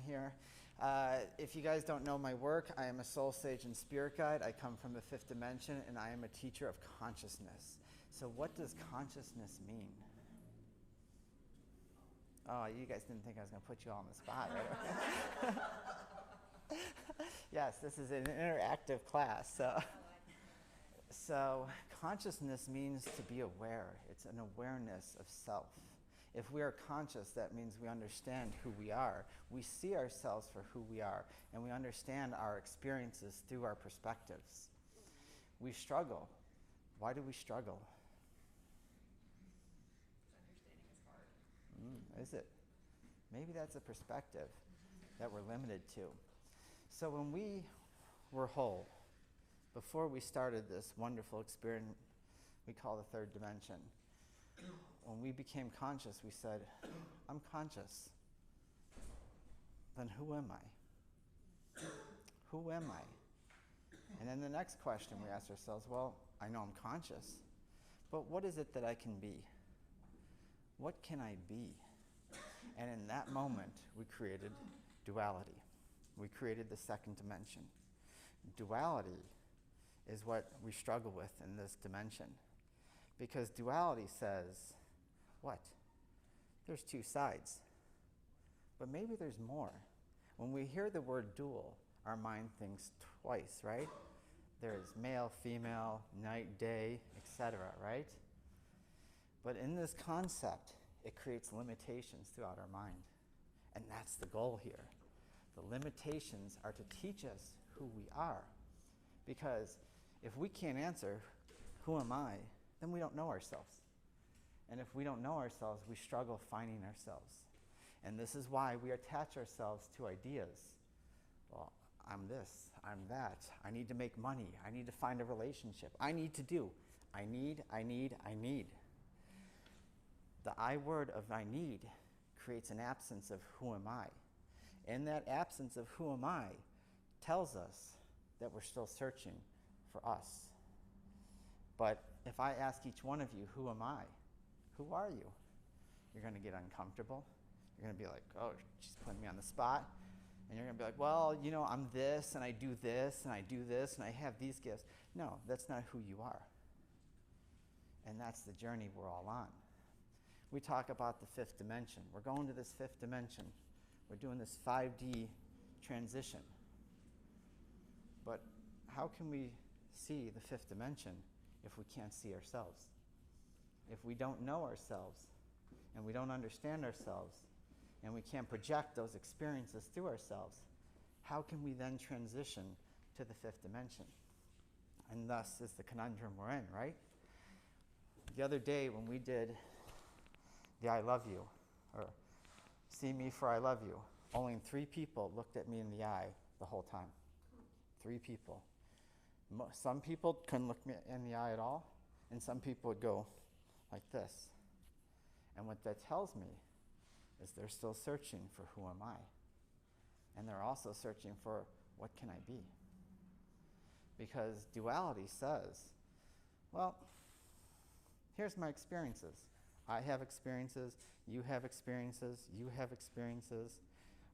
here. If you guys don't know my work, I am a soul sage and spirit guide. I come from the fifth dimension, and I am a teacher of consciousness. So what does consciousness mean? Oh, you guys didn't think I was going to put you all on the spot, right? Yes, this is an interactive class. So consciousness means to be aware. It's an awareness of self. If we are conscious, that means we understand who we are. We see ourselves for who we are, and we understand our experiences through our perspectives. We struggle. Why do we struggle? Understanding is hard. Is it? Maybe that's a perspective that we're limited to. So when we were whole, before we started this wonderful experiment we call the third dimension, when we became conscious, we said, I'm conscious. Then who am I? Who am I? And then the next question we asked ourselves, well, I know I'm conscious, but what is it that I can be? What can I be? And in that moment, we created duality. We created the second dimension. Duality is what we struggle with in this dimension. Because duality says, what? There's two sides. But maybe there's more. When we hear the word dual, our mind thinks twice, right? There's male, female, night, day, etc., right? But in this concept, it creates limitations throughout our mind. And that's the goal here. The limitations are to teach us who we are. Because if we can't answer, who am I, then we don't know ourselves. And if we don't know ourselves, we struggle finding ourselves. And this is why we attach ourselves to ideas. Well, I'm this, I'm that. I need to make money. I need to find a relationship. I need to do. I need. The I word of I need creates an absence of who am I. And that absence of who am I tells us that we're still searching for us. But if I ask each one of you, who am I? Who are you? You're going to get uncomfortable. You're going to be like, oh, she's putting me on the spot. And you're going to be like, well, you know, I'm this, and I do this, and I do this, and I have these gifts. No, that's not who you are. And that's the journey we're all on. We talk about the fifth dimension. We're going to this fifth dimension. We're doing this 5D transition. But how can we see the fifth dimension if we can't see ourselves? If we don't know ourselves, and we don't understand ourselves, and we can't project those experiences through ourselves, how can we then transition to the fifth dimension? And thus is the conundrum we're in, right? The other day when we did the I love you, or see me for I love you, only 3 people looked at me in the eye the whole time. 3 people. Some people couldn't look me in the eye at all, and some people would go like this. And what that tells me is they're still searching for who am I. And they're also searching for what can I be. Because duality says, well, here's my experiences. I have experiences, you have experiences, you have experiences.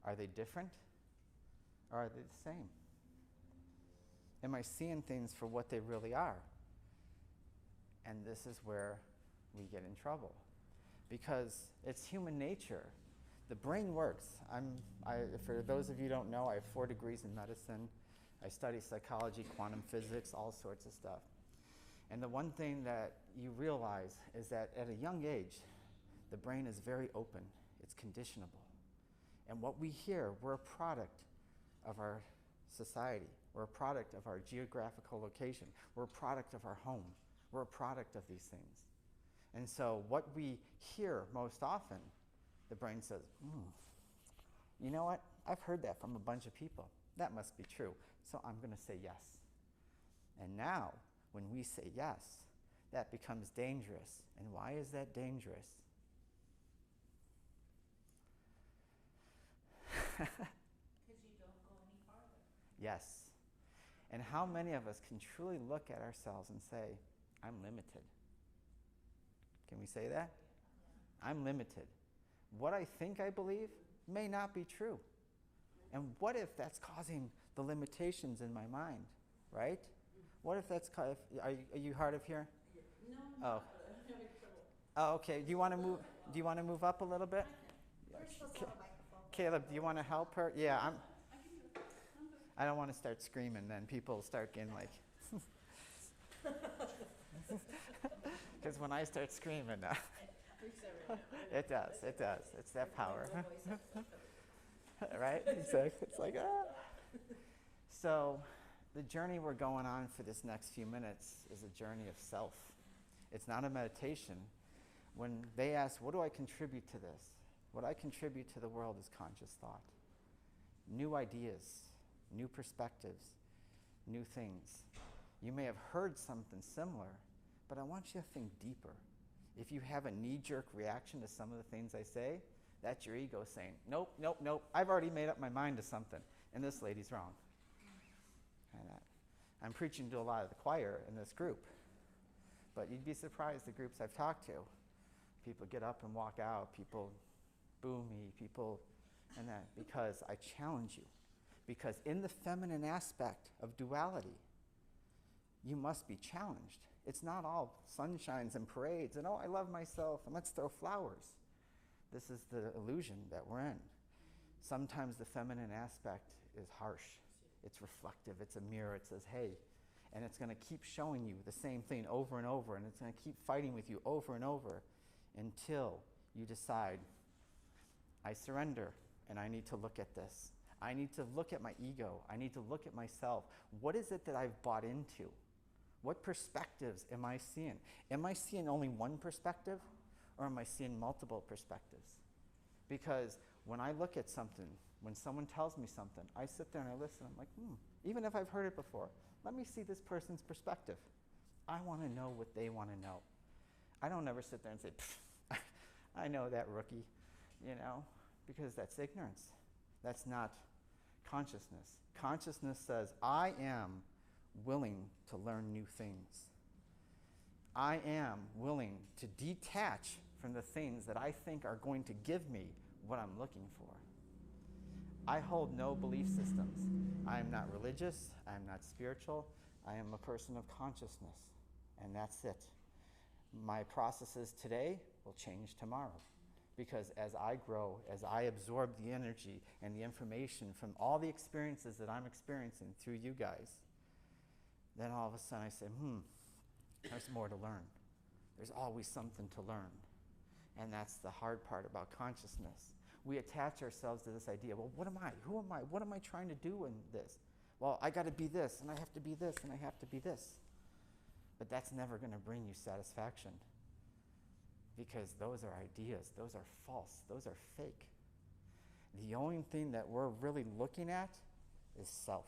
Are they different? Or are they the same? Am I seeing things for what they really are? And this is where we get in trouble. Because it's human nature. The brain works. For those of you who don't know, I have 4 degrees in medicine. I study psychology, quantum physics, all sorts of stuff. And the one thing that you realize is that at a young age, the brain is very open. It's conditionable. And what we hear, we're a product of our society. We're a product of our geographical location. We're a product of our home. We're a product of these things. And so what we hear most often, the brain says, you know what? I've heard that from a bunch of people. That must be true. So I'm going to say yes. And now, when we say yes, that becomes dangerous. And why is that dangerous? Because you don't go any farther. Yes. And how many of us can truly look at ourselves and say, I'm limited? Can we say that? I'm limited. What I think I believe may not be true. And what if that's causing the limitations in my mind, right? What if that's, are you hard of hearing? No, Oh. I'm having trouble. Oh, okay. Do you want to move? Do you want to move up a little bit? We're supposed to have a microphone. Caleb, do you want to help her? Yeah, I can do it. I'm good. I don't want to start screaming. Then people start getting like. Because when I start screaming, it does. It does. It's that power, right? Exactly. It's like ah. So, the journey we're going on for this next few minutes is a journey of self. It's not a meditation. When they ask, what do I contribute to this? What I contribute to the world is conscious thought. New ideas, new perspectives, new things. You may have heard something similar, but I want you to think deeper. If you have a knee-jerk reaction to some of the things I say, that's your ego saying, nope, nope, nope, I've already made up my mind to something, and this lady's wrong. And I'm preaching to a lot of the choir in this group, but you'd be surprised the groups I've talked to. People get up and walk out, people boo me, people, and that, because I challenge you. Because in the feminine aspect of duality, you must be challenged. It's not all sunshines and parades and, oh, I love myself and let's throw flowers. This is the illusion that we're in. Sometimes the feminine aspect is harsh. It's reflective. It's a mirror. It says, hey, and it's going to keep showing you the same thing over and over, and it's going to keep fighting with you over and over until you decide, I surrender, and I need to look at this. I need to look at my ego. I need to look at myself. What is it that I've bought into? What perspectives am I seeing? Am I seeing only one perspective, or am I seeing multiple perspectives? Because when I look at something, when someone tells me something, I sit there and I listen. I'm like, even if I've heard it before, let me see this person's perspective. I want to know what they want to know. I don't ever sit there and say, I know that, rookie, because that's ignorance. That's not consciousness. Consciousness says, I am willing to learn new things. I am willing to detach from the things that I think are going to give me what I'm looking for. I hold no belief systems. I am not religious. I am not spiritual. I am a person of consciousness, and that's it. My processes today will change tomorrow, because as I grow, as I absorb the energy and the information from all the experiences that I'm experiencing through you guys, then all of a sudden I say, there's more to learn. There's always something to learn. And that's the hard part about consciousness. We attach ourselves to this idea, well, what am I? Who am I? What am I trying to do in this? Well, I got to be this, and I have to be this, and I have to be this. But that's never going to bring you satisfaction, because those are ideas. Those are false. Those are fake. The only thing that we're really looking at is self.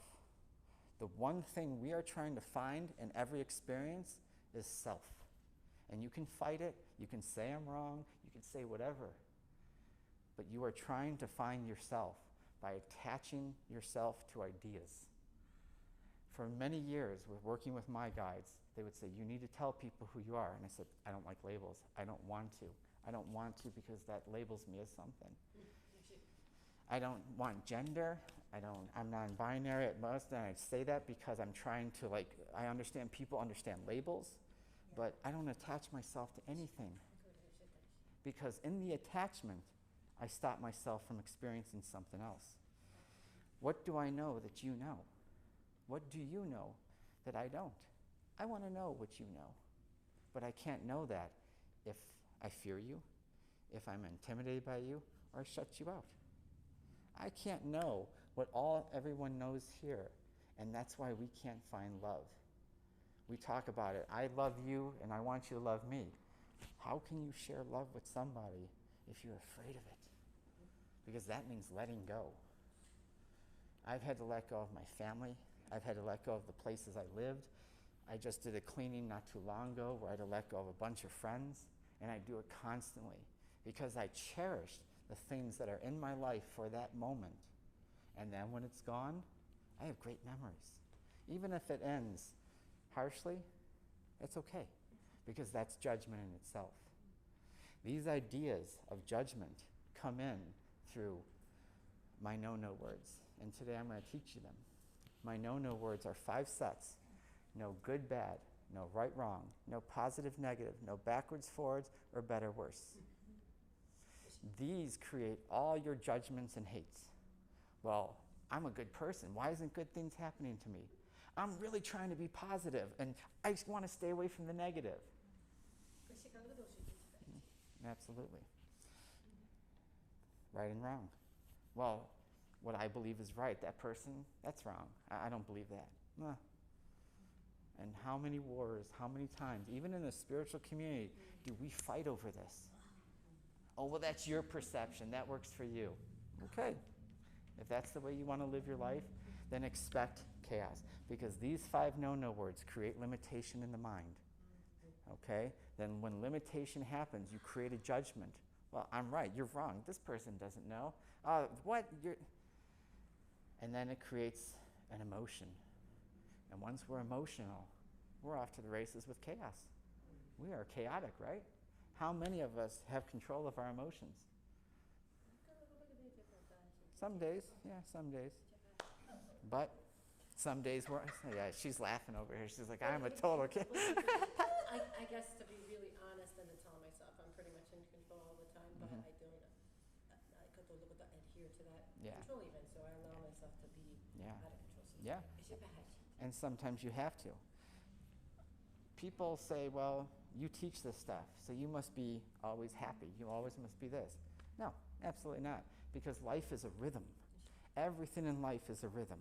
The one thing we are trying to find in every experience is self. And you can fight it. You can say I'm wrong. You can say whatever. But you are trying to find yourself by attaching yourself to ideas. For many years, with working with my guides, they would say, you need to tell people who you are. And I said, I don't like labels. I don't want to. I don't want to, because that labels me as something. I don't want gender. I'm non-binary at most, and I say that because I'm trying to, I understand people understand labels, but I don't attach myself to anything. Because in the attachment, I stop myself from experiencing something else. What do I know that you know? What do you know that I don't? I want to know what you know. But I can't know that if I fear you, if I'm intimidated by you, or I shut you out. I can't know what everyone knows here, and that's why we can't find love. We talk about it. I love you, and I want you to love me. How can you share love with somebody if you're afraid of it? Because that means letting go. I've had to let go of my family. I've had to let go of the places I lived. I just did a cleaning not too long ago where I had to let go of a bunch of friends, and I do it constantly because I cherish the things that are in my life for that moment. And then when it's gone, I have great memories. Even if it ends harshly, it's okay, because that's judgment in itself. These ideas of judgment come in through my no-no words. And today I'm going to teach you them. My no-no words are 5 sets. No good, bad. No right, wrong. No positive, negative. No backwards, forwards, or better, worse. These create all your judgments and hates. Well, I'm a good person. Why isn't good things happening to me? I'm really trying to be positive, and I just want to stay away from the negative. Absolutely. Right and wrong. Well, what I believe is right, that person, that's wrong. I don't believe that. Nah. And how many wars, how many times, even in the spiritual community, do we fight over this? Oh, well, that's your perception. That works for you. Okay. If that's the way you want to live your life, then expect chaos. Because these 5 no-no words create limitation in the mind. Okay? Then when limitation happens, you create a judgment. Well, I'm right. You're wrong. This person doesn't know. What? And then it creates an emotion. And once we're emotional, we're off to the races with chaos. We are chaotic, right? How many of us have control of our emotions? Some days, yeah, some days. But some days we're, yeah, she's laughing over here. She's like, I'm a total kid. I guess to be really honest and to tell myself I'm pretty much in control all the time, but I don't, I could adhere to that control even, so I allow myself to be out of control. So Yeah. yeah. And sometimes you have to. People say, well, you teach this stuff, so you must be always happy. You always must be this. No, absolutely not. Because life is a rhythm. Everything in life is a rhythm.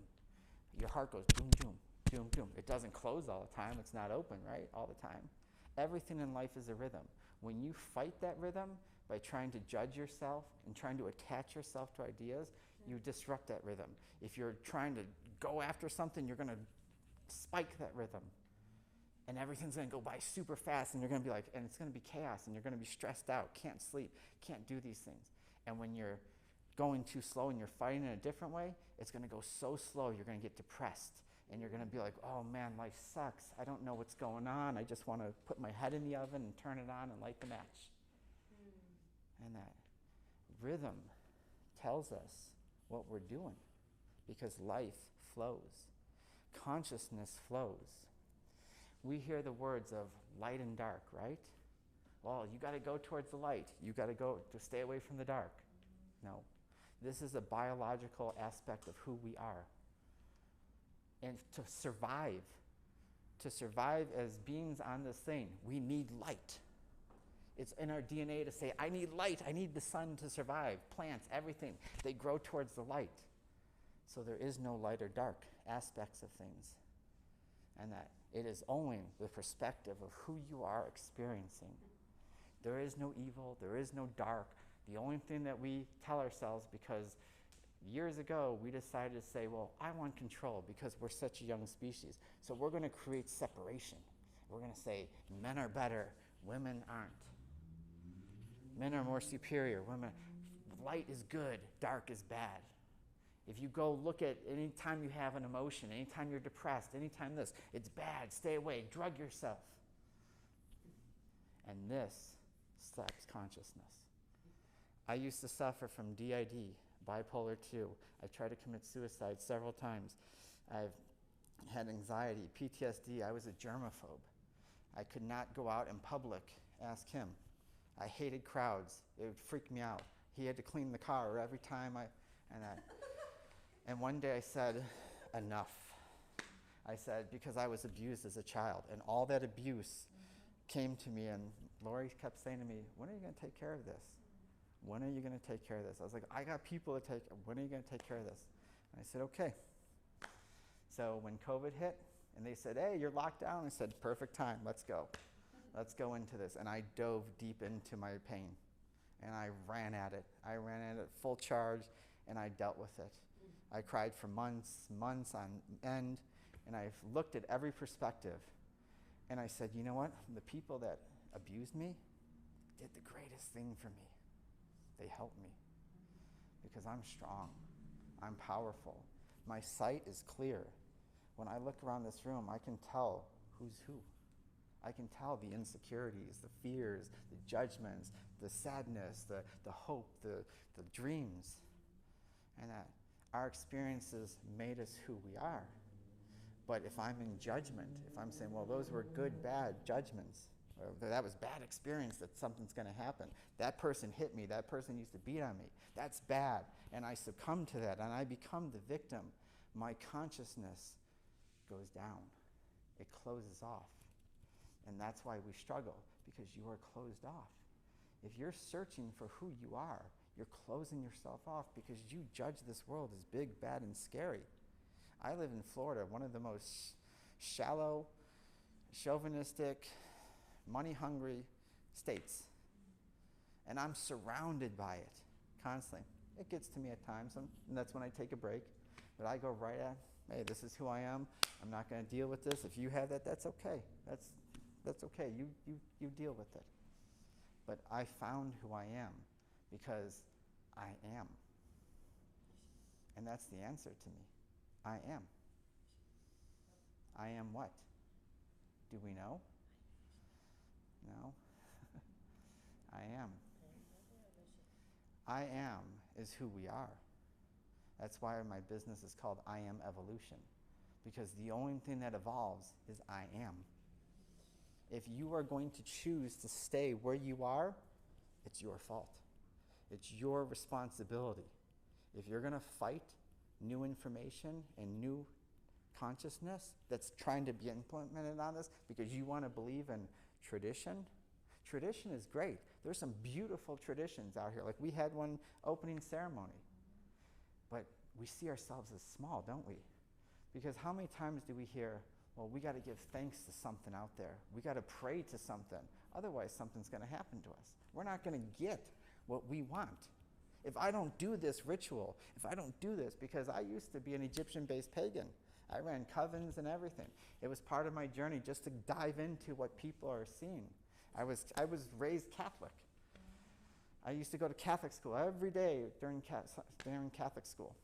Your heart goes boom, boom, boom, boom. It doesn't close all the time. It's not open, right, all the time. Everything in life is a rhythm. When you fight that rhythm by trying to judge yourself and trying to attach yourself to ideas, you disrupt that rhythm. If you're trying to go after something, you're going to spike that rhythm. And everything's going to go by super fast, and you're going to be like, and it's going to be chaos, and you're going to be stressed out, can't sleep, can't do these things. And when you're going too slow and you're fighting in a different way, it's going to go so slow, you're going to get depressed. And you're going to be like, oh man, life sucks. I don't know what's going on. I just want to put my head in the oven and turn it on and light the match. And that rhythm tells us what we're doing, because life flows. Consciousness flows. We hear the words of light and dark, right? Well, you got to go towards the light. You got to go to stay away from the dark. No. This is a biological aspect of who we are. And to survive as beings on this thing, we need light. It's in our DNA to say, I need light, I need the sun to survive. Plants, everything, they grow towards the light. So there is no light or dark aspects of things. And that it is only the perspective of who you are experiencing. There is no evil, there is no dark. The only thing that we tell ourselves, because years ago we decided to say, well, I want control because we're such a young species. So we're going to create separation. We're going to say men are better, women aren't. Men are more superior, women. Light is good, dark is bad. If you go look at any time you have an emotion, anytime you're depressed, anytime this, it's bad, stay away, drug yourself. And this stops consciousness. I used to suffer from DID, bipolar 2. I tried to commit suicide several times. I've had anxiety, PTSD. I was a germaphobe. I could not go out in public. Ask him. I hated crowds. It would freak me out. He had to clean the car every time and one day I said, enough. I said, because I was abused as a child, and all that abuse came to me, and Lori kept saying to me, when are you going to take care of this? When are you going to take care of this? I was like, I got people to take, when are you going to take care of this? And I said, okay. So when COVID hit, and they said, hey, you're locked down, I said, perfect time, let's go. Let's go into this. And I dove deep into my pain, and I ran at it. I ran at it full charge, and I dealt with it. I cried for months on end, and I've looked at every perspective, and I said, you know what? The people that abused me did the greatest thing for me. They helped me because I'm strong. I'm powerful. My sight is clear. When I look around this room, I can tell who's who. I can tell the insecurities, the fears, the judgments, the sadness, the hope, the dreams. and that our experiences made us who we are. But if I'm in judgment, if I'm saying, well, those were good, bad judgments, or that was bad experience, that something's going to happen. That person hit me. That person used to beat on me. That's bad. And I succumb to that, and I become the victim. My consciousness goes down. It closes off. And that's why we struggle, because you are closed off. If you're searching for who you are, you're closing yourself off because you judge this world as big, bad, and scary. I live in Florida, one of the most shallow, chauvinistic, money-hungry states. And I'm surrounded by it constantly. It gets to me at times, and that's when I take a break. But I go right at, hey, this is who I am. I'm not going to deal with this. If you have that, that's okay. That's okay. You deal with it. But I found who I am because I am. And that's the answer to me. I am. I am what? Do we know? No. I am. I am is who we are. That's why my business is called I Am Evolution. Because the only thing that evolves is I am. If you are going to choose to stay where you are, it's your fault. It's your responsibility. If you're going to fight new information and new consciousness that's trying to be implemented on us because you want to believe in tradition, tradition is great. There's some beautiful traditions out here. Like we had one opening ceremony. But we see ourselves as small, don't we? Because how many times do we hear, well, we got to give thanks to something out there. We got to pray to something. Otherwise, something's going to happen to us. We're not going to get what we want. If I don't do this ritual, if I don't do this, because I used to be an Egyptian-based pagan. I ran covens and everything. It was part of my journey just to dive into what people are seeing. I was raised Catholic. I used to go to Catholic school every day during Catholic school.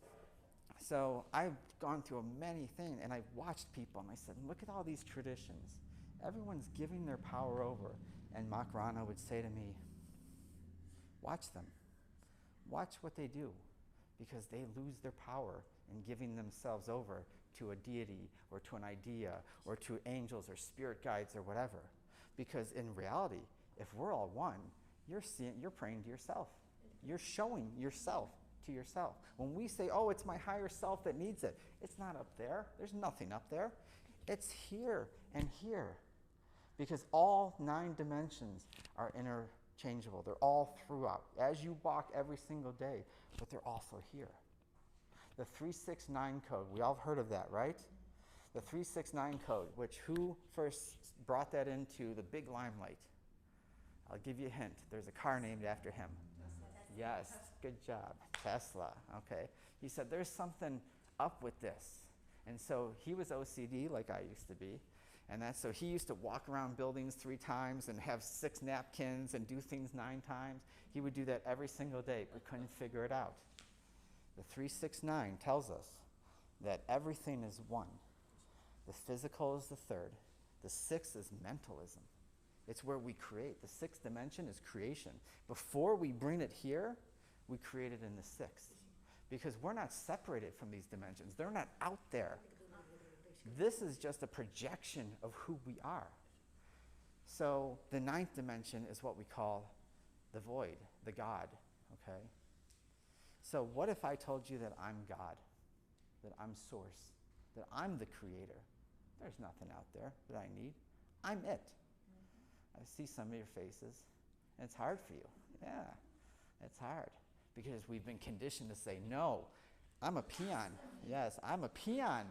So I've gone through many things, and I've watched people, and I said, look at all these traditions. Everyone's giving their power over. And Raina would say to me, watch them. Watch what they do, because they lose their power in giving themselves over to a deity or to an idea or to angels or spirit guides or whatever. Because in reality, if we're all one, you're praying to yourself. You're showing yourself to yourself. When we say, oh, it's my higher self that needs it, it's not up there. There's nothing up there. It's here and here. Because all 9 dimensions are interchangeable. They're all throughout. As you walk every single day, but they're also here. The 369 code, we all heard of that, right? The 369 code, which who first brought that into the big limelight? I'll give you a hint. There's a car named after him. Yes, good job. Tesla, okay. He said, there's something up with this. And so he was OCD like I used to be. And so he used to walk around buildings 3 times and have 6 napkins and do things 9 times. He would do that every single day, but couldn't figure it out. The 369 tells us that everything is one. The physical is the 3rd. The 6th is mentalism. It's where we create. The 6th dimension is creation. Before we bring it here, we create it in the 6th. Because we're not separated from these dimensions. They're not out there. This is just a projection of who we are. So the 9th dimension is what we call the void, the God, okay? So what if I told you that I'm God, that I'm source, that I'm the creator? There's nothing out there that I need. I'm it. I see some of your faces, and it's hard for you. Yeah, it's hard because we've been conditioned to say, no, I'm a peon. Yes, I'm a peon.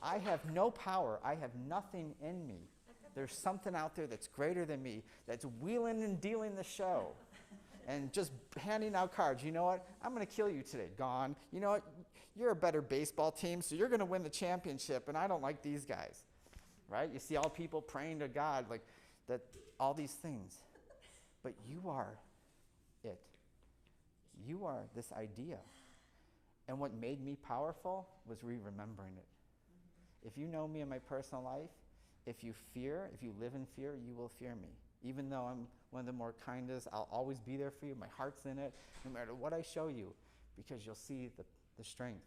I have no power. I have nothing in me. There's something out there that's greater than me, that's wheeling and dealing the show and just handing out cards. You know what? I'm going to kill you today. Gone. You know what? You're a better baseball team, so you're going to win the championship, and I don't like these guys. Right? You see all people praying to God, like that, all these things. But you are it. You are this idea. And what made me powerful was remembering it. If you know me in my personal life, if you live in fear, you will fear me. Even though I'm one of the more kindest, I'll always be there for you. My heart's in it, no matter what I show you, because you'll see the strength.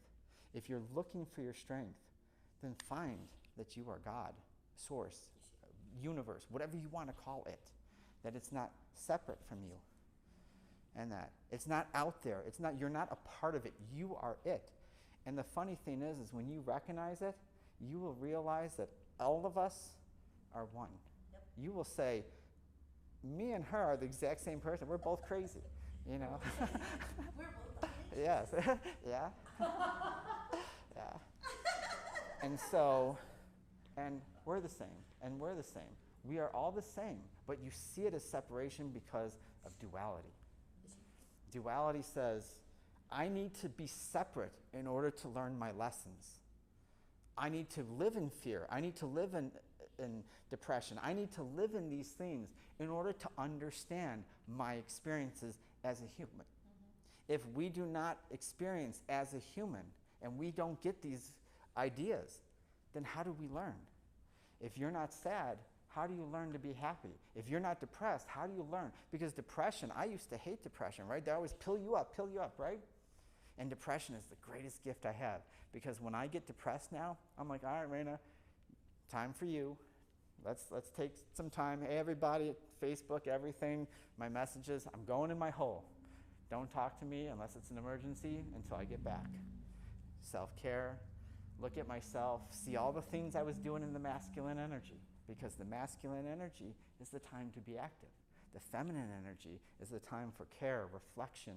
If you're looking for your strength, then find that you are God, source, universe, whatever you want to call it, that it's not separate from you, and that it's not out there. It's not, you're not a part of it. You are it. And the funny thing is when you recognize it, you will realize that all of us are one. Yep. You will say, me and her are the exact same person. We're both crazy, you know. We're both okay. Yes. Yeah. Yeah. And so, and we're the same. And we're the same. We are all the same. But you see it as separation because of duality. Duality says, I need to be separate in order to learn my lessons. I need to live in fear. I need to live in depression. I need to live in these things in order to understand my experiences as a human. Mm-hmm. If we do not experience as a human and we don't get these ideas, then how do we learn? If you're not sad, how do you learn to be happy? If you're not depressed, how do you learn? Because depression, I used to hate depression, right? They always pill you up, right? And depression is the greatest gift I have, because when I get depressed now, I'm like, all right, Raina, time for you. Let's take some time. Hey, everybody, Facebook, everything, my messages, I'm going in my hole. Don't talk to me unless it's an emergency until I get back. Self-care, look at myself, see all the things I was doing in the masculine energy, because the masculine energy is the time to be active. The feminine energy is the time for care, reflection,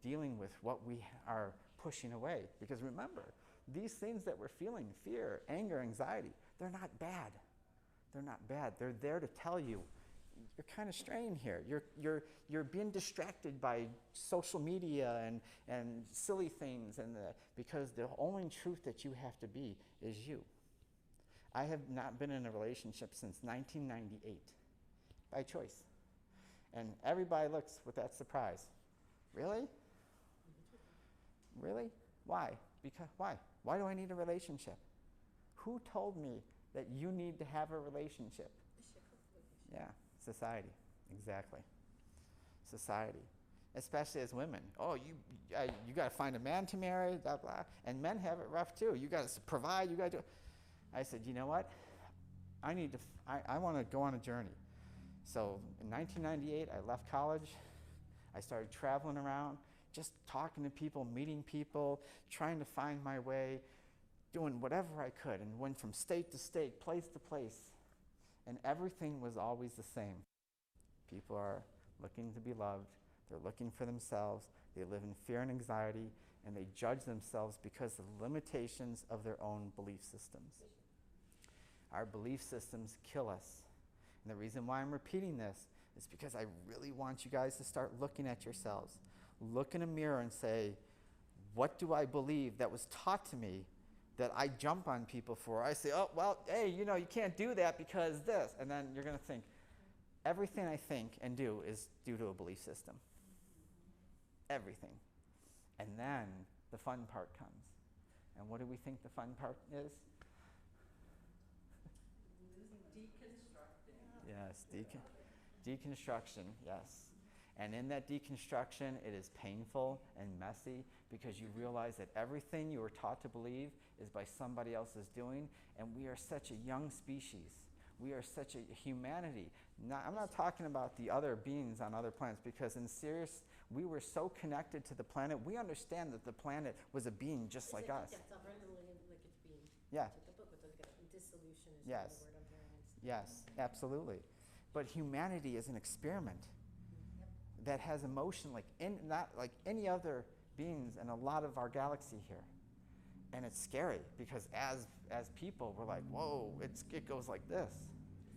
dealing with what we are pushing away. Because remember, these things that we're feeling, fear, anger, anxiety, they're not bad. They're not bad. They're there to tell you, you're kind of straying here. You're being distracted by social media and silly things, because the only truth that you have to be is you. I have not been in a relationship since 1998, by choice. And everybody looks with that surprise. Really? Really? Why? Because why? Why do I need a relationship? Who told me that you need to have a relationship? Yeah, society. Exactly. Society. Especially as women. Oh, you got to find a man to marry, blah, blah. And men have it rough too. You got to provide, you got to do. I said, you know what? I want to go on a journey. So in 1998, I left college. I started traveling around, just talking to people, meeting people, trying to find my way, doing whatever I could, and went from state to state, place to place. And everything was always the same. People are looking to be loved. They're looking for themselves. They live in fear and anxiety, and they judge themselves because of the limitations of their own belief systems. Our belief systems kill us. And the reason why I'm repeating this is because I really want you guys to start looking at yourselves. Look in a mirror and say, what do I believe that was taught to me that I jump on people for? I say, oh, well, hey, you can't do that because this. And then you're going to think, everything I think and do is due to a belief system. Everything. And then the fun part comes. And what do we think the fun part is? Yes, deconstruction, yes. And in that deconstruction, it is painful and messy, because you realize that everything you were taught to believe is by somebody else's doing, and we are such a young species. We are such a humanity. I'm not talking about the other beings on other planets, because in serious, we were so connected to the planet, we understand that the planet was a being just like us. Yeah, it's a randomly like it's being. Yeah. The book with the dissolution is Yes. the word I'm hearing. Yes, absolutely. But humanity is an experiment that has emotion not like any other beings in a lot of our galaxy here. And it's scary, because as people, we're like, whoa, it goes like this.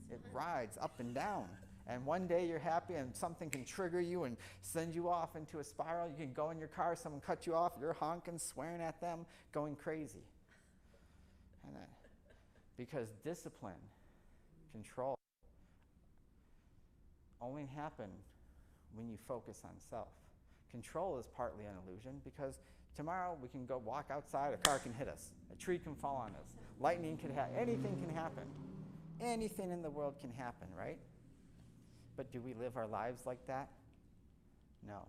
It rides up and down. And one day you're happy and something can trigger you and send you off into a spiral. You can go in your car, someone cut you off, you're honking, swearing at them, going crazy. And because discipline, control, only happen when you focus on self. Control is partly an illusion, because tomorrow we can go walk outside, a car can hit us, a tree can fall on us, lightning can happen, anything can happen. Anything in the world can happen, right? But do we live our lives like that? No.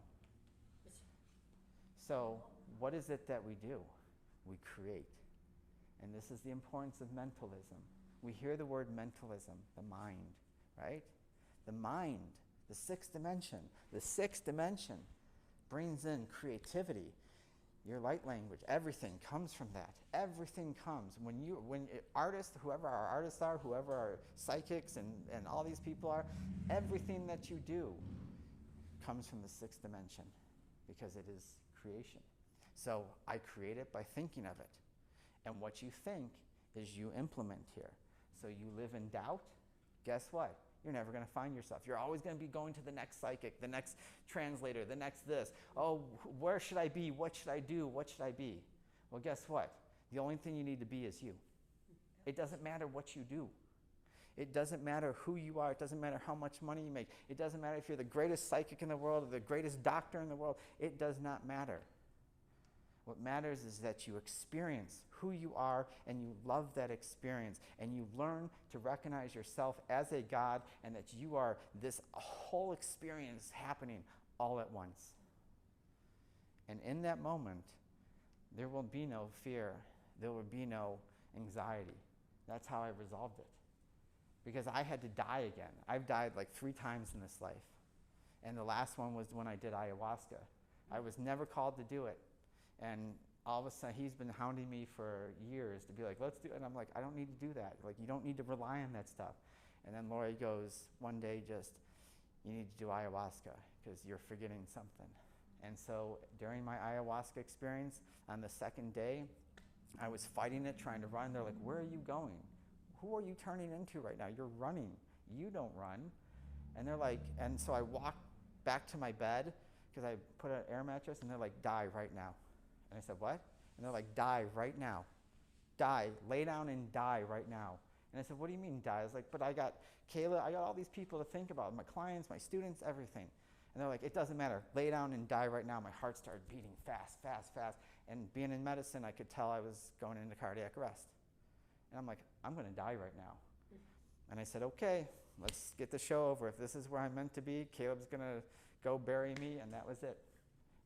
So what is it that we do? We create. And this is the importance of mentalism. We hear the word mentalism, the mind, right? The mind, the sixth dimension. The sixth dimension brings in creativity. Your light language, everything comes from that. Everything comes. When artists, whoever our artists are, whoever our psychics and all these people are, everything that you do comes from the sixth dimension because it is creation. So I create it by thinking of it. And what you think is you implement here. So you live in doubt, guess what? You're never going to find yourself. You're always going to be going to the next psychic, the next translator, the next this. Oh, where should I be? What should I do? What should I be? Well, guess what? The only thing you need to be is you. It doesn't matter what you do. It doesn't matter who you are. It doesn't matter how much money you make. It doesn't matter if you're the greatest psychic in the world or the greatest doctor in the world. It does not matter. What matters is that you experience who you are and you love that experience and you learn to recognize yourself as a God and that you are this whole experience happening all at once. And in that moment, there will be no fear. There will be no anxiety. That's how I resolved it. Because I had to die again. I've died like 3 times in this life. And the last one was when I did ayahuasca. I was never called to do it. And all of a sudden, he's been hounding me for years to be like, let's do it. And I'm like, I don't need to do that. Like, you don't need to rely on that stuff. And then Lori goes, one day, you need to do ayahuasca because you're forgetting something. And so during my ayahuasca experience, on the second day, I was fighting it, trying to run. They're like, where are you going? Who are you turning into right now? You're running. You don't run. And they're like, and so I walked back to my bed because I put an air mattress, and they're like, die right now. And I said, what? And they're like, die right now. Die. Lay down and die right now. And I said, what do you mean die? I was like, but I got Kayla, I got all these people to think about, my clients, my students, everything. And they're like, it doesn't matter. Lay down and die right now. My heart started beating fast, fast, fast. And being in medicine, I could tell I was going into cardiac arrest. And I'm like, I'm going to die right now. And I said, okay, let's get the show over. If this is where I'm meant to be, Caleb's going to go bury me. And that was it.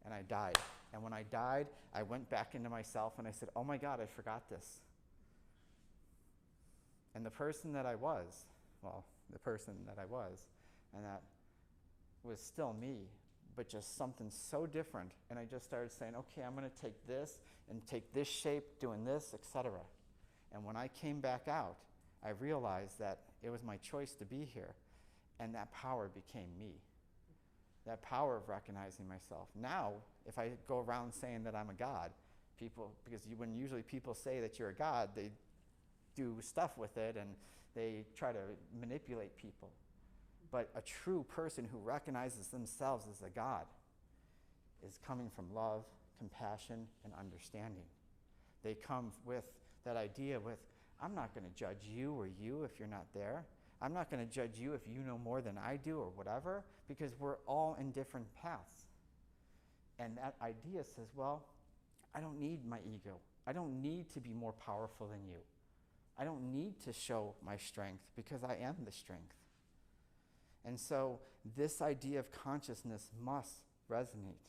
And I died. And when I died, I went back into myself and I said, oh my God, I forgot this. And the person that I was, and that was still me, but just something so different. And I just started saying, okay, I'm going to take this and take this shape, doing this, etc. And when I came back out, I realized that it was my choice to be here. And that power became me. That power of recognizing myself. Now, if I go around saying that I'm a God, when usually people say that you're a God, they do stuff with it and they try to manipulate people. But a true person who recognizes themselves as a God is coming from love, compassion, and understanding. They come with that idea with, I'm not going to judge you or you if you're not there. I'm not going to judge you if you know more than I do or whatever, because we're all in different paths. And that idea says, well, I don't need my ego. I don't need to be more powerful than you. I don't need to show my strength because I am the strength. And so this idea of consciousness must resonate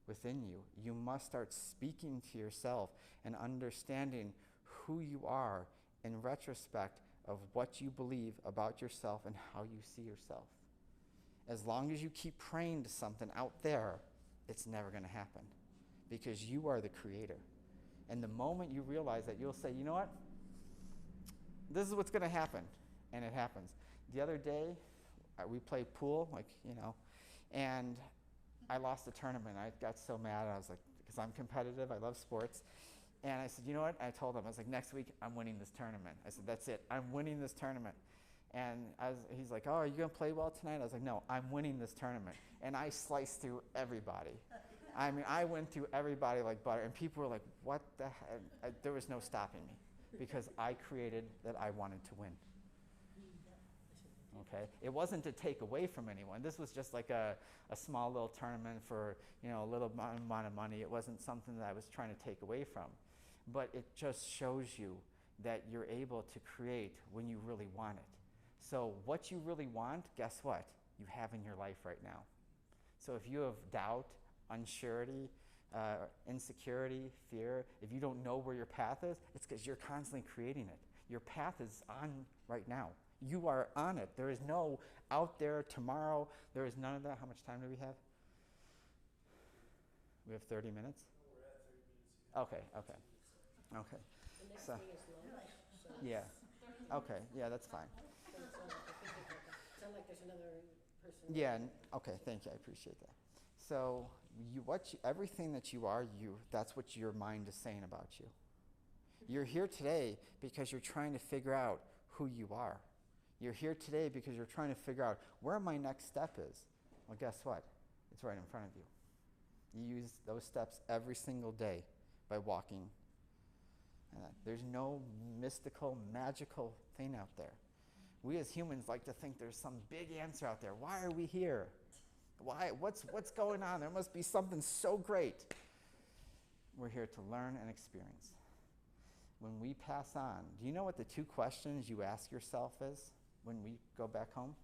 within you. You must start speaking to yourself and understanding who you are in retrospect of what you believe about yourself and how you see yourself. As long as you keep praying to something out there, it's never going to happen because you are the creator. And the moment you realize that, you'll say, you know what? This is what's going to happen. And it happens. The other day, we played pool, and I lost a tournament. I got so mad. I was like, because I'm competitive, I love sports. And I said, you know what? I told him, I was like, next week, I'm winning this tournament. I said, that's it. I'm winning this tournament. And he's like, oh, are you going to play well tonight? I was like, no, I'm winning this tournament. And I sliced through everybody. I mean, I went through everybody like butter. And people were like, what the heck? There was no stopping me because I created that I wanted to win. Okay? It wasn't to take away from anyone. This was just like a small little tournament for, a little amount of money. It wasn't something that I was trying to take away from. But it just shows you that you're able to create when you really want it. So what you really want, guess what? You have in your life right now. So if you have doubt, unsurety, insecurity, fear, if you don't know where your path is, it's because you're constantly creating it. Your path is on right now. You are on it. There is no out there tomorrow. There is none of that. How much time do we have? We have 30 minutes? We're at 30 minutes. Okay. The next So, thing is lunch, so. yeah. Okay, yeah, that's fine. So it's not like there's another person. Yeah, okay, thank you, I appreciate that. So, everything that you are, that's what your mind is saying about you. You're here today because you're trying to figure out who you are. You're here today because you're trying to figure out where my next step is. Well, guess what? It's right in front of you. You use those steps every single day by walking. And there's no mystical, magical thing out there. We as humans like to think there's some big answer out there. Why are we here? Why? What's going on? There must be something so great. We're here to learn and experience. When we pass on, do you know what the 2 questions you ask yourself is when we go back home?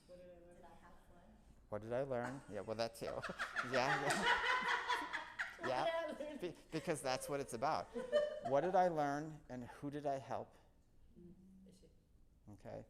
What did I learn? Did I have fun? What did I learn? Yeah, well, that too. Yeah. Yeah. Because that's what it's about. What did I learn and who did I help? Okay?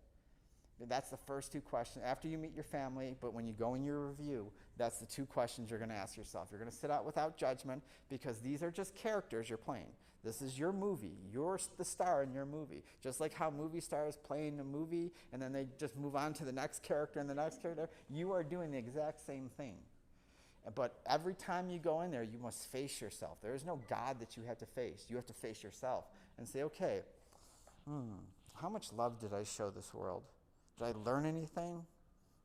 That's the first 2 questions. After you meet your family, but when you go in your review, that's the 2 questions you're going to ask yourself. You're going to sit out without judgment because these are just characters you're playing. This is your movie. You're the star in your movie. Just like how movie stars play in a movie and then they just move on to the next character and the next character, you are doing the exact same thing. But every time you go in there, you must face yourself. There is no God that you have to face. You have to face yourself and say, okay, how much love did I show this world? Did I learn anything?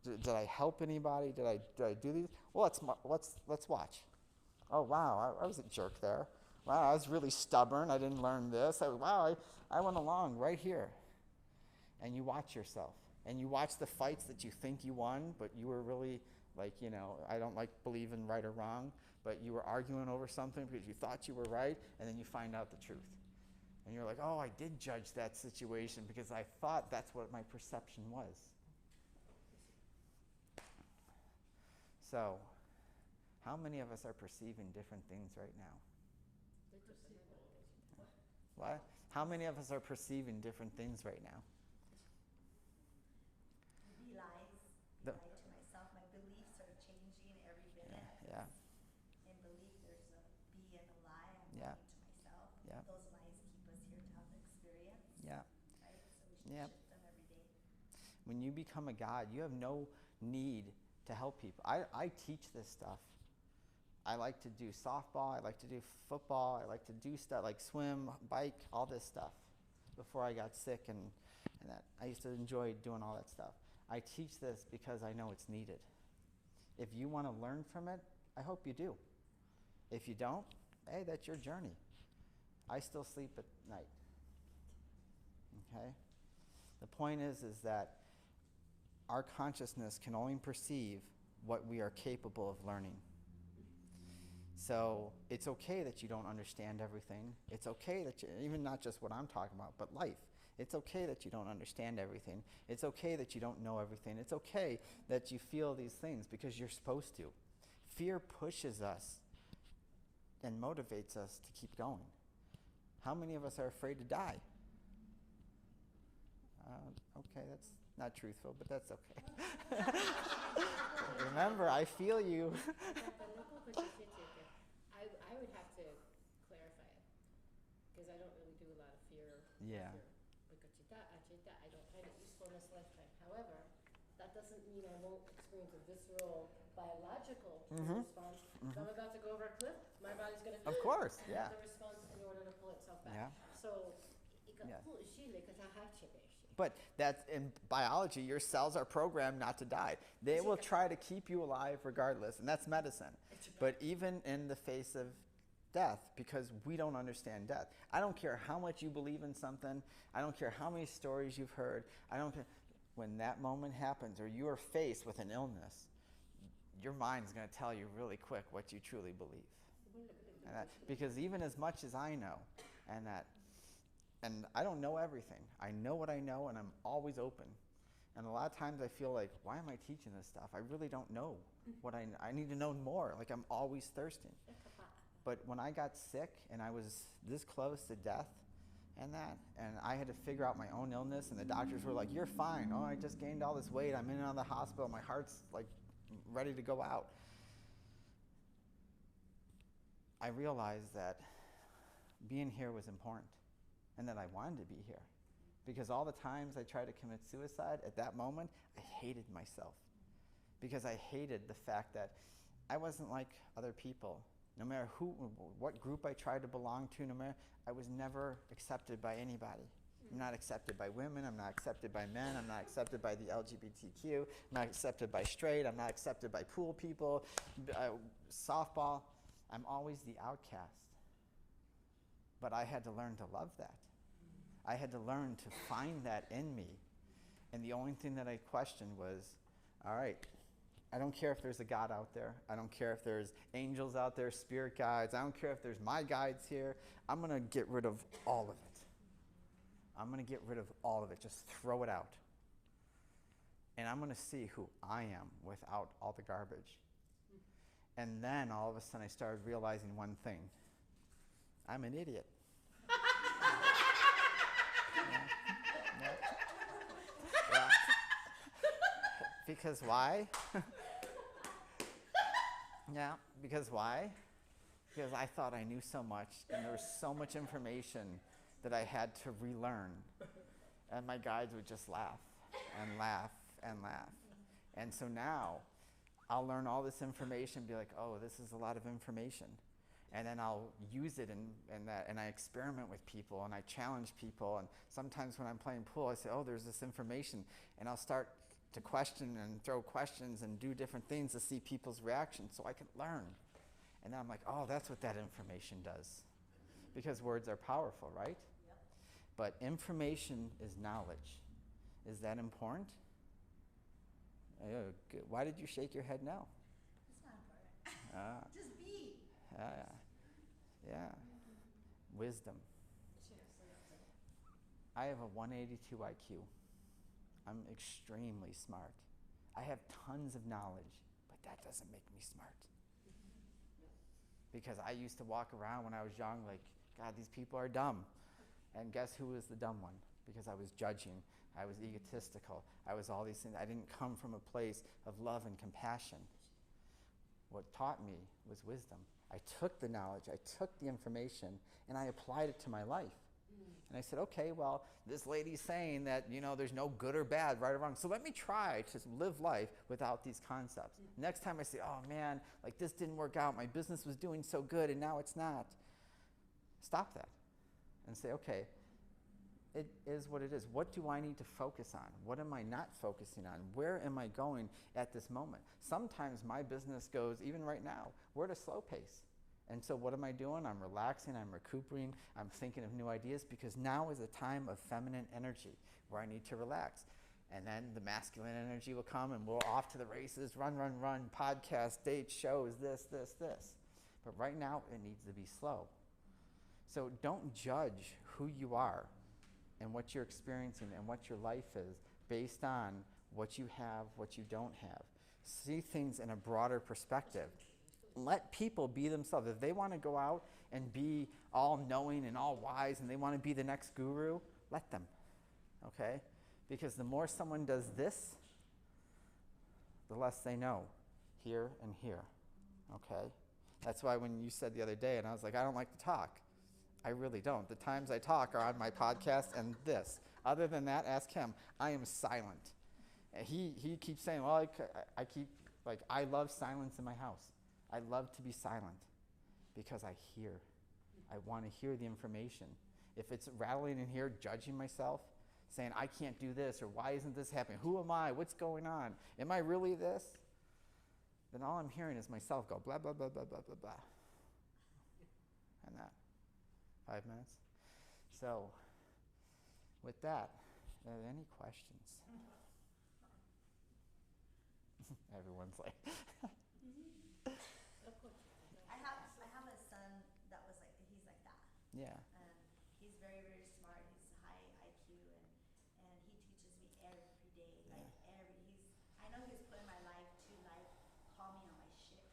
Did I help anybody? Did I do these? Well, let's watch. Oh, wow, I was a jerk there. Wow, I was really stubborn. I didn't learn this. I went along right here. And you watch yourself. And you watch the fights that you think you won, but you were really I don't believe in right or wrong, but you were arguing over something because you thought you were right, and then you find out the truth. And you're like, oh, I did judge that situation because I thought that's what my perception was. So, how many of us are perceiving different things right now? What? How many of us are perceiving different things right now? Maybe lies. The- Lie to myself. My beliefs are changing every minute. Yeah. And believe there's a be and a lie. I'm Yeah. lying to myself. Yeah. Those lies keep us here to have the experience. Yeah. Right? So we should Yeah. shift them every day. When you become a God, you have no need to help people. I teach this stuff. I like to do softball. I like to do football. I like to do stuff like swim, bike, all this stuff. Before I got sick and that, I used to enjoy doing all that stuff. I teach this because I know it's needed. If you want to learn from it, I hope you do. If you don't, hey, that's your journey. I still sleep at night. Okay? The point is that our consciousness can only perceive what we are capable of learning. So it's okay that you don't understand everything. It's okay that even not just what I'm talking about, but life. It's okay that you don't understand everything. It's okay that you don't know everything. It's okay that you feel these things because you're supposed to. Fear pushes us and motivates us to keep going. How many of us are afraid to die? Okay, that's not truthful, but that's okay. Remember, I feel you. I would have to clarify it, because I don't really do a lot of fear. Yeah. I don't find it useful in this lifetime. However, that doesn't mean I won't experience a visceral, biological response. If I'm about to go over a cliff, my body's going to Of course, yeah. have the response in order to pull itself back. Yeah. So, Yeah. But But that's in biology, your cells are programmed not to die. They will try to keep you alive regardless, and that's medicine. But even in the face of death, because we don't understand death. I don't care how much you believe in something. I don't care how many stories you've heard. I don't care. When that moment happens or you are faced with an illness, your mind's going to tell you really quick what you truly believe. Because even as much as I know, and I don't know everything. I know what I know, and I'm always open. And a lot of times I feel like, why am I teaching this stuff? I really don't know what I need to know more. Like, I'm always thirsting. But when I got sick and I was this close to death and I had to figure out my own illness, and the doctors were like, you're fine. Oh, I just gained all this weight. I'm in and out of the hospital. My heart's like ready to go out. I realized that being here was important and that I wanted to be here. Because all the times I tried to commit suicide, at that moment, I hated myself. Because I hated the fact that I wasn't like other people. No matter what group I tried to belong to, I was never accepted by anybody. I'm not accepted by women, I'm not accepted by men, I'm not accepted by the LGBTQ, I'm not accepted by straight, I'm not accepted by pool people, softball. I'm always the outcast. But I had to learn to love that. I had to learn to find that in me. And the only thing that I questioned was, all right, I don't care if there's a God out there. I don't care if there's angels out there, spirit guides. I don't care if there's my guides here. I'm going to get rid of all of it. I'm going to get rid of all of it. Just throw it out. And I'm going to see who I am without all the garbage. And then all of a sudden I started realizing one thing. I'm an idiot. Yeah. Because why? Yeah, because why? Because I thought I knew so much, and there was so much information that I had to relearn. And my guides would just laugh and laugh and laugh. And so now I'll learn all this information and be like, oh, this is a lot of information. And then I'll use it and I experiment with people and I challenge people. And sometimes when I'm playing pool, I say, oh, there's this information. And I'll start to question and throw questions and do different things to see people's reactions so I can learn. And then I'm like, oh, that's what that information does. Because words are powerful, right? Yep. But information is knowledge. Is that important? Good. Why did you shake your head no? It's not important. Just be. Yeah. Wisdom. I have a 182 IQ. I'm extremely smart. I have tons of knowledge, but that doesn't make me smart. Because I used to walk around when I was young like, God, these people are dumb. And guess who was the dumb one? Because I was judging. I was egotistical. I was all these things. I didn't come from a place of love and compassion. What taught me was wisdom. I took the knowledge, I took the information, and I applied it to my life. And I said, okay, well, this lady's saying that, there's no good or bad, right or wrong. So let me try to live life without these concepts. Next time I say, oh man, like this didn't work out. My business was doing so good and now it's not. Stop that and say, okay, it is what it is. What do I need to focus on? What am I not focusing on? Where am I going at this moment? Sometimes my business goes, even right now, we're at a slow pace. And so what am I doing? I'm relaxing, I'm recuperating, I'm thinking of new ideas because now is a time of feminine energy where I need to relax. And then the masculine energy will come and we'll off to the races, run, podcasts, dates, shows, this. But right now it needs to be slow. So don't judge who you are and what you're experiencing and what your life is based on what you have, what you don't have. See things in a broader perspective. Let people be themselves. If they want to go out and be all knowing and all wise and they want to be the next guru, let them, okay? Because the more someone does this, the less they know here and here, okay? That's why when you said the other day, and I was like, I don't like to talk. I really don't. The times I talk are on my podcast and this. Other than that, ask him. I am silent. And he keeps saying, well, I love silence in my house. I love to be silent because I hear. I want to hear the information. If it's rattling in here, judging myself, saying I can't do this or why isn't this happening? Who am I? What's going on? Am I really this? Then all I'm hearing is myself go blah, blah, blah, blah, blah, blah, blah. And that. 5 minutes. So, with that, are there any questions? Everyone's like, I have a son that was like, he's like that. yeah. And he's very, very smart. He's high IQ and he teaches me every day. Like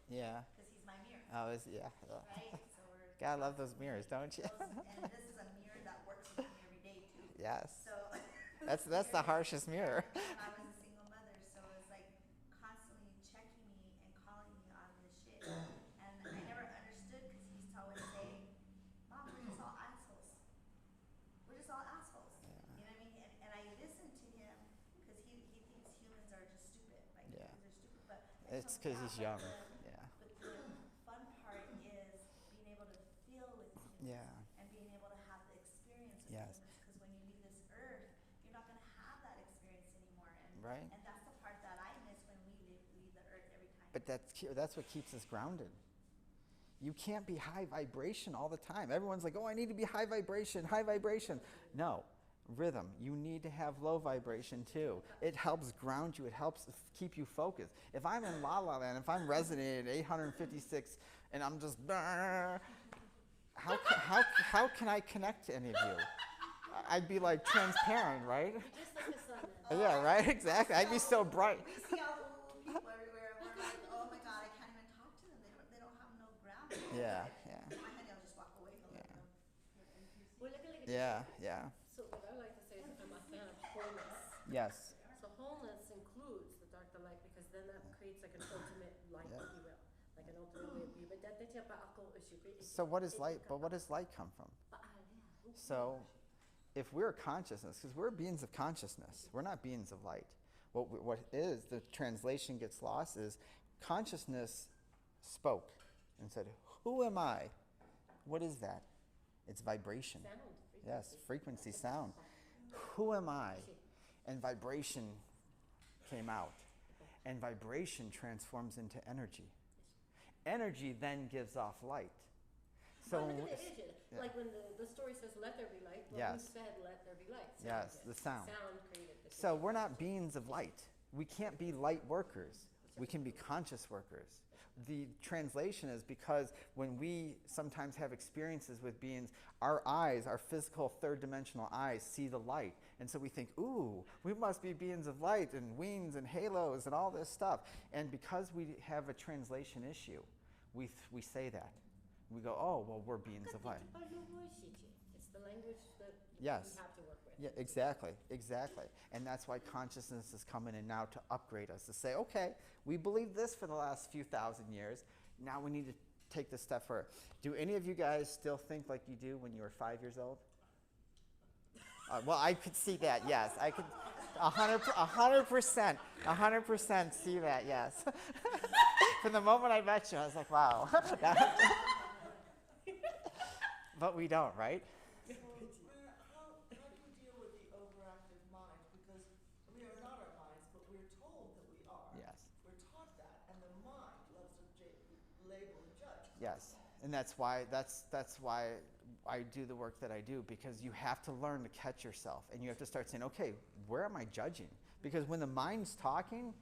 Yeah. Because he's my mirror, Oh, right? So we're. God, I love those mirrors, don't you? And this is a mirror that works with me every day too. Yes. So. That's the harshest mirror. And I was a single mother, so it's like constantly checking me and calling me on this shit. And I never understood because he used to always say, "Mom, we're just all assholes. We're just all assholes." Yeah. You know what I mean? And I listened to him because he thinks humans are just stupid. Like Yeah. humans are stupid. But I It's told him, because he's "Yeah, young. but Yeah. the fun part is being able to feel with humans. Yeah. And being able to have the experience with Yes. humans. Because when you leave this earth, you're not going to have that experience anymore. Right. And that's the part that I miss when we leave the earth every time. But that's what keeps us grounded. You can't be high vibration all the time. Everyone's like, oh, I need to be high vibration, high vibration. No, rhythm. You need to have low vibration too. It helps ground you. It helps keep you focused. If I'm in La La Land, if I'm resonating at 856 and I'm just, how can I connect to any of you? I'd be like transparent, right? You're just like the sun then. Yeah, right, exactly. I'd be so bright. We see all the woo people everywhere, and we're like, oh my God, I can't even talk to them. They don't have no ground. Yeah, yeah. In my head, I'll just walk away. Yeah. Well, look at Yeah, yeah. So what I like to say is I'm a fan of wholeness. Yes. So wholeness includes the dark, the light, because then that creates like an ultimate light, Yeah. if you will. Like an ultimate way of being. But that siya pa ako issue. So what is light? But what does light come from? So if we're consciousness, because we're beings of consciousness, we're not beings of light. What is, the translation gets lost, is consciousness spoke and said, who am I? What is that? It's vibration. Sound. Yes, frequency, sound. Who am I? And vibration came out. And vibration transforms into energy. Energy then gives off light. So Well, when look we- at the vision. yeah. Like when the story says, let there be light, well, Yes. who said, let there be light? Yes, did. the sound. Sound created the So we're not beings of light. We can't be light workers. We can be conscious workers. The translation is because when we sometimes have experiences with beings, our eyes, our physical third dimensional eyes, see the light. And so we think, ooh, we must be beings of light and wings and halos and all this stuff. And because we have a translation issue, we say that. We go, oh, well, we're beings of light. It's the language that Yes. we have to work with. Yeah, exactly, exactly. And that's why consciousness is coming in now to upgrade us, to say, okay, we believed this for the last few thousand years. Now we need to take this step further. Do any of you guys still think like you do when you were 5 years old? Well, I could see that, yes. I could 100% see that, yes. From the moment I met you, I was like, wow. But we don't, right? How do we deal with the overactive mind? Because we are not our minds, but we're told that we are. Yes. We're taught that, and the mind loves to label and judge. Yes, and that's why I do the work that I do, because you have to learn to catch yourself, and you have to start saying, okay, where am I judging? Because when the mind's talking,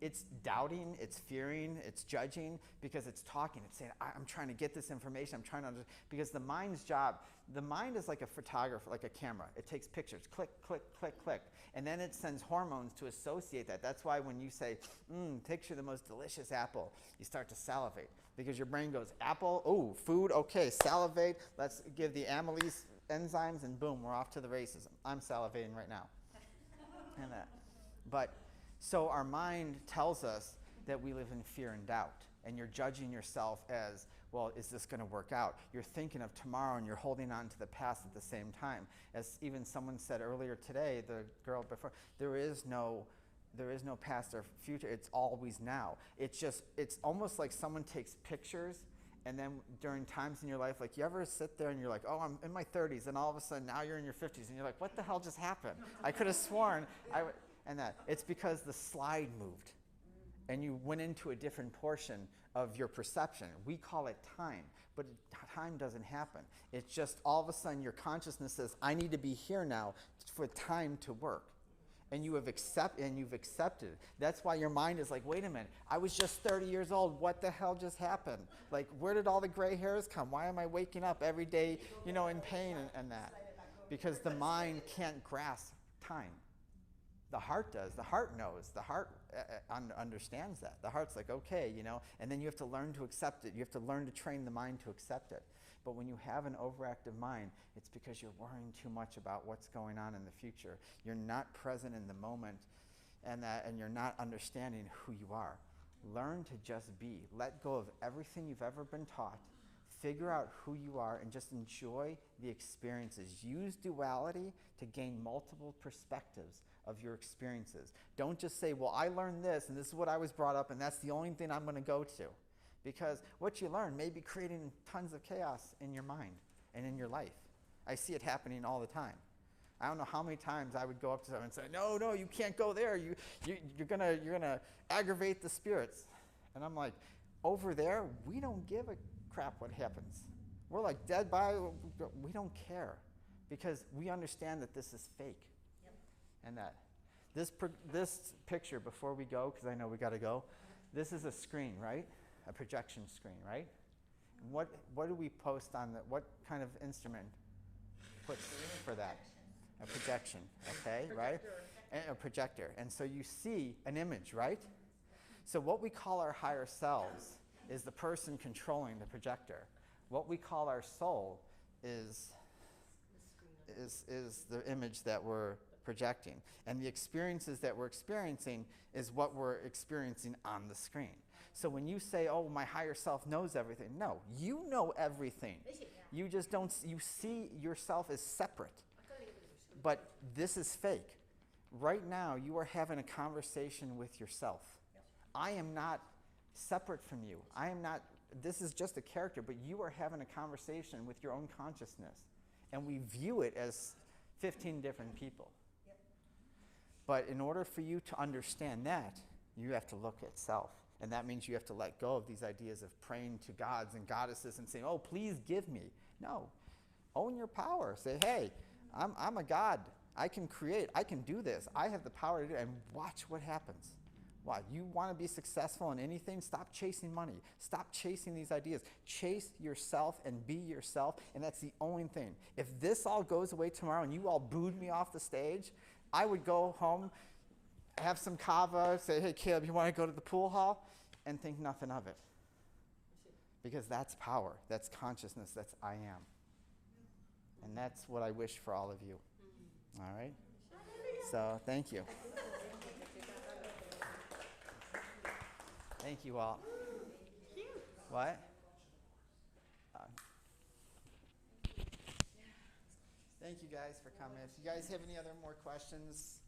it's doubting, it's fearing, it's judging, because it's talking. It's saying, I'm trying to get this information. I'm trying to understand. Because the mind's job, the mind is like a photographer, like a camera. It takes pictures, click, click, click, click. And then it sends hormones to associate that. That's why when you say, picture the most delicious apple, you start to salivate. Because your brain goes, apple, oh, food, okay, salivate. Let's give the amylase enzymes, and boom, we're off to the races. I'm salivating right now. And that. But so our mind tells us that we live in fear and doubt, and you're judging yourself as, well, is this going to work out? You're thinking of tomorrow, and you're holding on to the past at the same time. As even someone said earlier today, the girl before, there is no past or future. It's always now. It's almost like someone takes pictures, and then during times in your life, like you ever sit there and you're like, oh, I'm in my 30s, and all of a sudden now you're in your 50s, and you're like, what the hell just happened? I could have sworn and that. It's because the slide moved and you went into a different portion of your perception. We call it time, but time doesn't happen. It's just all of a sudden your consciousness says, I need to be here now for time to work. And you've accepted. That's why your mind is like, wait a minute, I was just 30 years old. What the hell just happened? Like, where did all the gray hairs come? Why am I waking up every day, in pain and that? Because the mind can't grasp time. The heart does. The heart knows. The heart understands that. The heart's like, okay, you know, and then you have to learn to accept it. You have to learn to train the mind to accept it. But when you have an overactive mind, it's because you're worrying too much about what's going on in the future. You're not present in the moment, and you're not understanding who you are. Learn to just be. Let go of everything you've ever been taught. Figure out who you are and just enjoy the experiences. Use duality to gain multiple perspectives of your experiences. Don't just say, well, I learned this, and this is what I was brought up, and that's the only thing I'm going to go to. Because what you learn may be creating tons of chaos in your mind and in your life. I see it happening all the time. I don't know how many times I would go up to someone and say, no, you can't go there. You're gonna aggravate the spirits. And I'm like, over there, we don't give a crap what happens. We're like dead by, we don't care. Because we understand that this is fake. Yep. And that this picture, before we go, because I know we got to go, this is a screen, right? A projection screen, right? What do we post on what kind of instrument puts for that? A projection, okay, right? And a projector. And so you see an image, right? So what we call our higher selves is the person controlling the projector. What we call our soul is the image that we're projecting. And the experiences that we're experiencing is what we're experiencing on the screen. So when you say, oh, my higher self knows everything, no, you know everything. You just don't, you see yourself as separate. But this is fake. Right now, you are having a conversation with yourself. I am not separate from you. I am not, this is just a character, but you are having a conversation with your own consciousness. And we view it as 15 different people. Yep. But in order for you to understand that, you have to look at self. And that means you have to let go of these ideas of praying to gods and goddesses and saying, oh, please give me. No. Own your power. Say, hey, I'm a god. I can create. I can do this. I have the power to do it. And watch what happens. Wow, you want to be successful in anything? Stop chasing money. Stop chasing these ideas. Chase yourself and be yourself, and that's the only thing. If this all goes away tomorrow and you all booed me off the stage, I would go home, have some kava, say, hey, Caleb, you want to go to the pool hall? And think nothing of it. Because that's power. That's consciousness. That's I am. And that's what I wish for all of you. All right? So, thank you. Thank you all. What? Thank you guys for coming. If you guys have any other more questions,